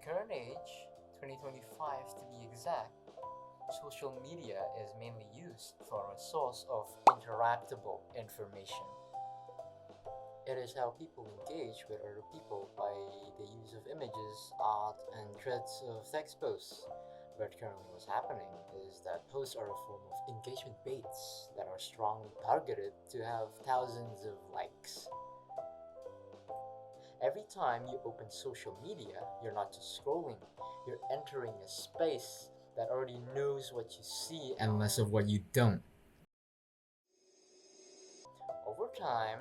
current age, 2025 to be exact, social media is mainly used for a source of interactable information. It is how people engage with other people by the use of images, art, and threads of text posts. But currently, what's happening is that posts are a form of engagement baits that are strongly targeted to have thousands of likes. Every time you open social media, you're not just scrolling, you're entering a space that already knows what you see and less of what you don't. Over time,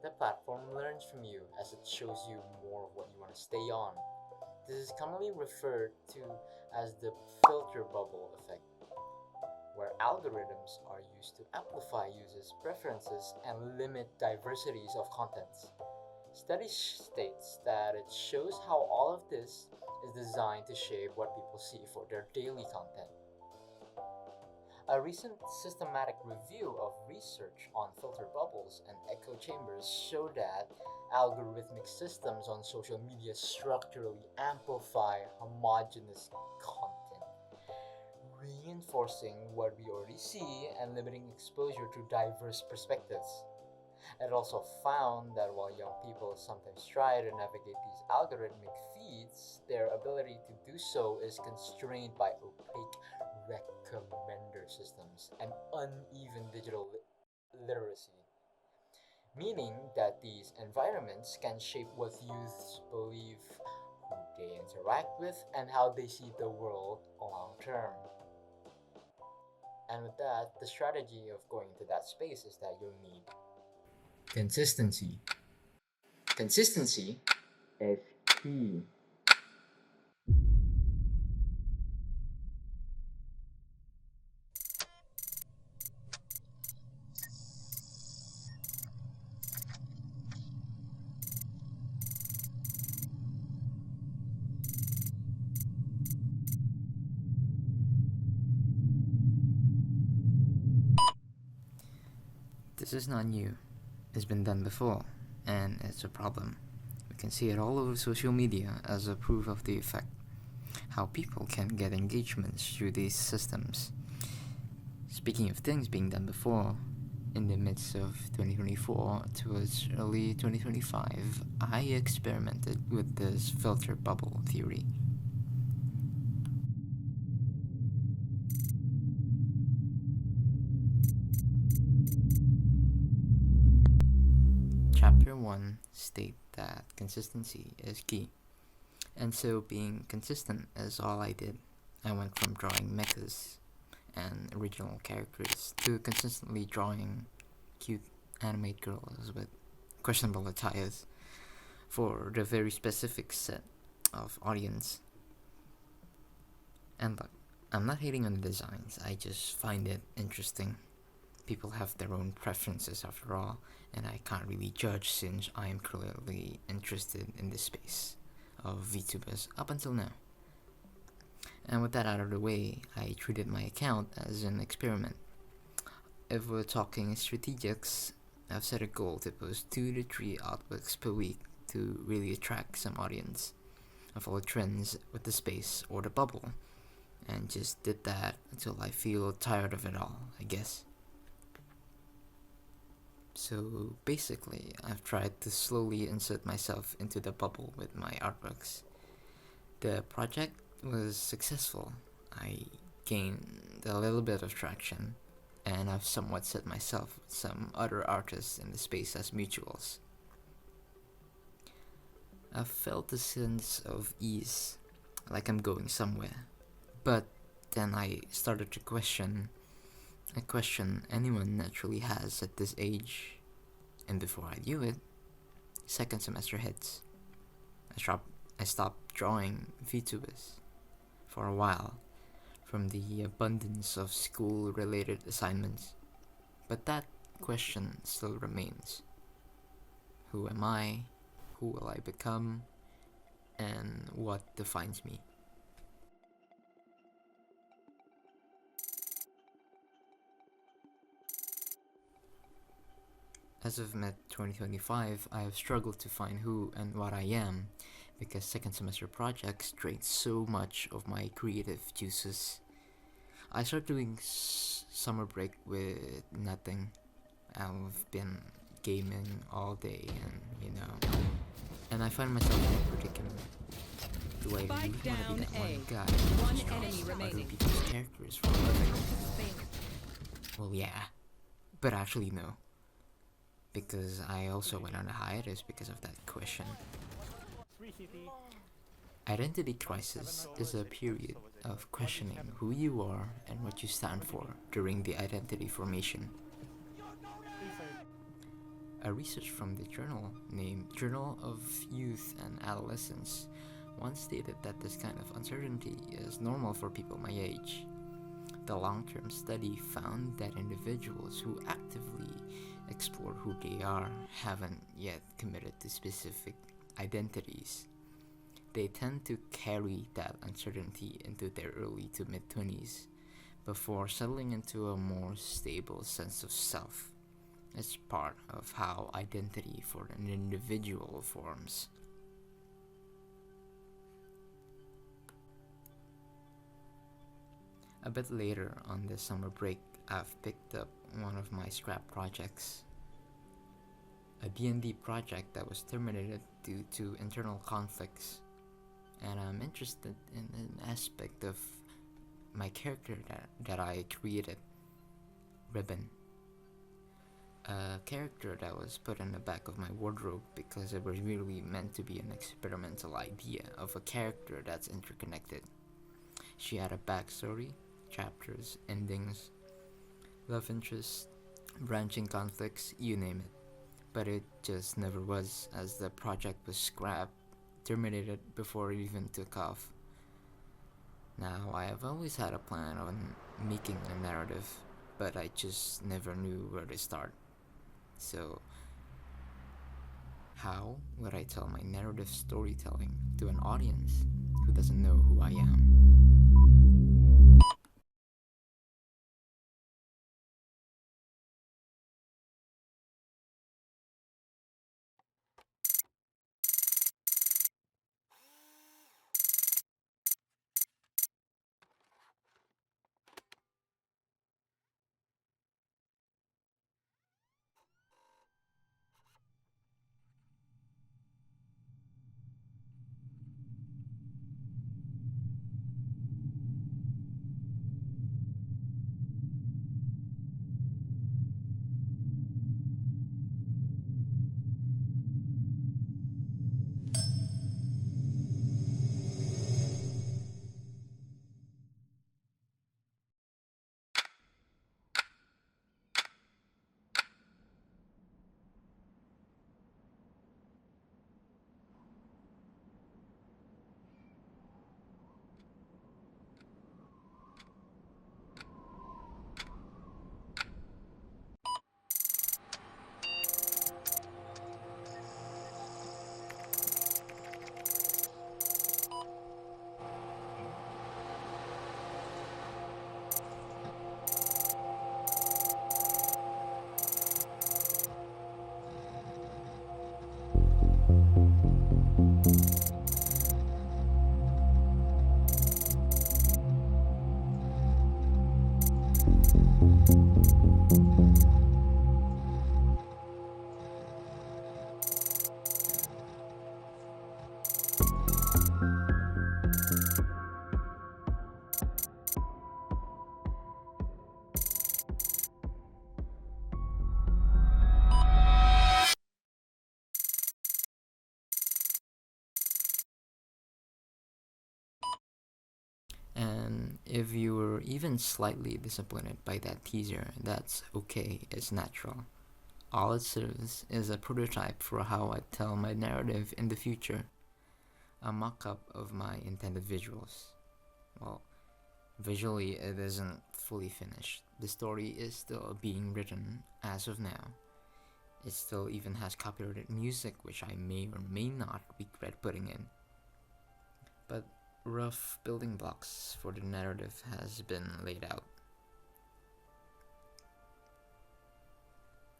the platform learns from you as it shows you more of what you want to stay on. This is commonly referred to as the filter bubble effect, where algorithms are used to amplify users' preferences and limit diversities of contents. Study states that it shows how all of this is designed to shape what people see for their daily content. A recent systematic review of research on filter bubbles and echo chambers showed that algorithmic systems on social media structurally amplify homogeneous content, reinforcing what we already see and limiting exposure to diverse perspectives. It also found that while young people sometimes try to navigate these algorithmic feeds, their ability to do so is constrained by opaque recommender systems and uneven digital literacy, meaning that these environments can shape what youths believe, who they interact with, and how they see the world long term. And with that, the strategy of going to that space is that you'll need consistency. Consistency is key. This is not new. It's been done before, and it's a problem. We can see it all over social media as a proof of the effect. How people can get engagements through these systems. Speaking of things being done before, in the midst of 2024 towards early 2025, I experimented with this filter bubble theory. Chapter 1 state that consistency is key. And so being consistent is all I did. I went from drawing mechas and original characters to consistently drawing cute anime girls with questionable attires for the very specific set of audience. And look, I'm not hating on the designs, I just find it interesting. People have their own preferences after all, and I can't really judge since I am clearly interested in this space of VTubers up until now. And with that out of the way, I treated my account as an experiment. If we're talking strategics, I've set a goal to post 2 to 3 artworks per week to really attract some audience. I followed trends with the space or the bubble, and just did that until I feel tired of it all, I guess. So basically, I've tried to slowly insert myself into the bubble with my artworks. The project was successful. I gained a little bit of traction, and I've somewhat set myself with some other artists in the space as mutuals. I've felt a sense of ease, like I'm going somewhere. But then I started to question a question anyone naturally has at this age. And before I knew it, second semester hits. I stopped drawing VTubers for a while from the abundance of school-related assignments. But that question still remains. Who am I? Who will I become? And what defines me? As of mid 2025, I have struggled to find who and what I am because second semester projects drained so much of my creative juices. I started doing summer break with nothing. I've been gaming all day, and I find myself in a predicament. Do I really want to be that one guy who just draws other people's characters for a living? Well, yeah, but actually no, because I also went on a hiatus because of that question. Identity crisis is a period of questioning who you are and what you stand for during the identity formation. A research from the journal named Journal of Youth and Adolescence once stated that this kind of uncertainty is normal for people my age. The long-term study found that individuals who actively explore who they are haven't yet committed to specific identities. They tend to carry that uncertainty into their early to mid-20s before settling into a more stable sense of self. It's part of how identity for an individual forms. A bit later on this summer break, I've picked up one of my scrap projects, a D&D project that was terminated due to internal conflicts, and I'm interested in an aspect of my character that I created, Ribbon. A character that was put in the back of my wardrobe because it was really meant to be an experimental idea of a character that's interconnected. She had a backstory, chapters, endings, love interests, branching conflicts, you name it. But it just never was, as the project was scrapped, terminated before it even took off. Now, I have always had a plan on making a narrative, but I just never knew where to start. So, how would I tell my narrative storytelling to an audience who doesn't know who I am? And if you were even slightly disappointed by that teaser, that's okay, it's natural. All it serves is a prototype for how I tell my narrative in the future, a mock up of my intended visuals. Well, visually, it isn't fully finished. The story is still being written as of now. It still even has copyrighted music, which I may or may not regret putting in. But rough building blocks for the narrative has been laid out.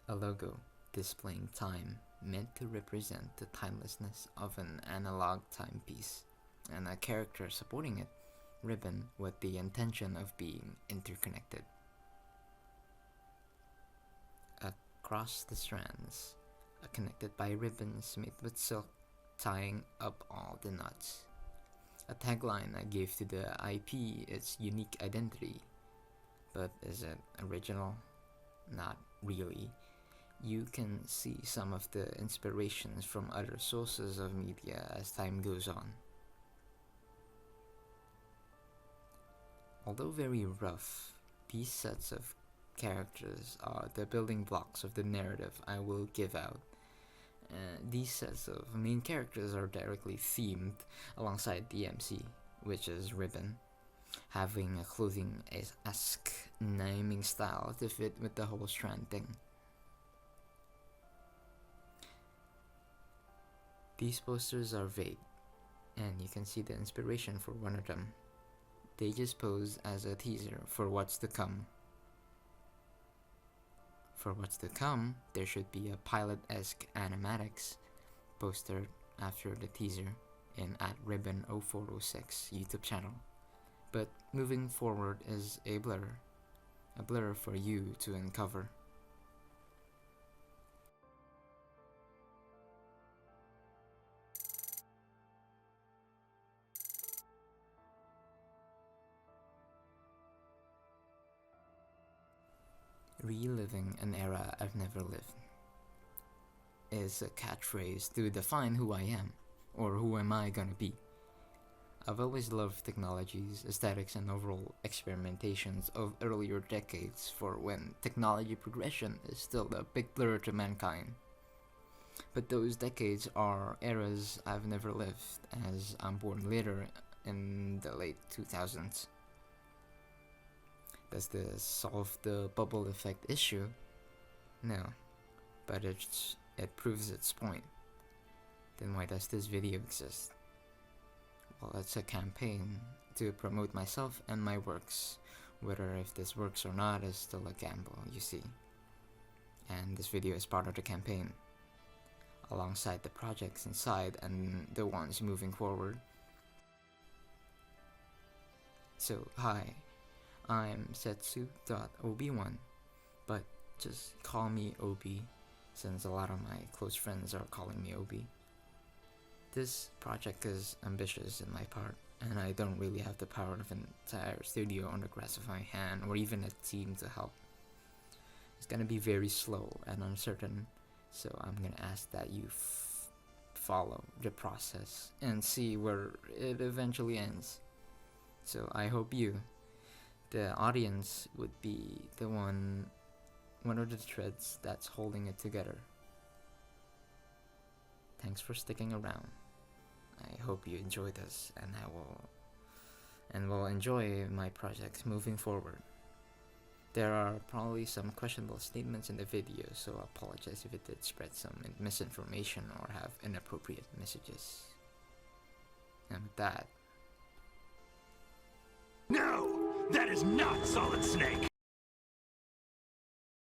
A logo displaying time, meant to represent the timelessness of an analog timepiece, and a character supporting it, ribbon, with the intention of being interconnected. Across the strands, connected by ribbons made with silk, tying up all the knots. A tagline I gave to the IP its unique identity. But is it original? Not really. You can see some of the inspirations from other sources of media as time goes on. Although very rough, these sets of characters are the building blocks of the narrative I will give out. These sets of main characters are directly themed alongside the MC, which is Ribbon, having a clothing-esque naming style to fit with the whole strand thing. These posters are vague, and you can see the inspiration for one of them. They just pose as a teaser for what's to come. For what's to come, there should be a pilot-esque animatics poster after the teaser in @ribbon0406 YouTube channel. But moving forward is a blur for you to uncover. Reliving an era I've never lived is a catchphrase to define who I am, or who am I gonna be. I've always loved technologies, aesthetics, and overall experimentations of earlier decades for when technology progression is still a big blur to mankind. But those decades are eras I've never lived, as I'm born later in the late 2000s. Does this solve the bubble effect issue? No, but it proves its point. Then why does this video exist? Well, it's a campaign to promote myself and my works. Whether if this works or not is still a gamble, you see. And this video is part of the campaign, alongside the projects inside and the ones moving forward. So, hi, I'm Setsu.ob1, but just call me Obi, since a lot of my close friends are calling me Obi. This project is ambitious in my part, and I don't really have the power of an entire studio on the grass of my hand, or even a team to help. It's gonna be very slow and uncertain, so I'm gonna ask that you follow the process and see where it eventually ends. So I hope you, the audience, would be the one of the threads that's holding it together. Thanks for sticking around. I hope you enjoy this, and will enjoy my projects moving forward. There are probably some questionable statements in the video, so I apologize if it did spread some misinformation or have inappropriate messages. And with that... No! That is not Solid Snake!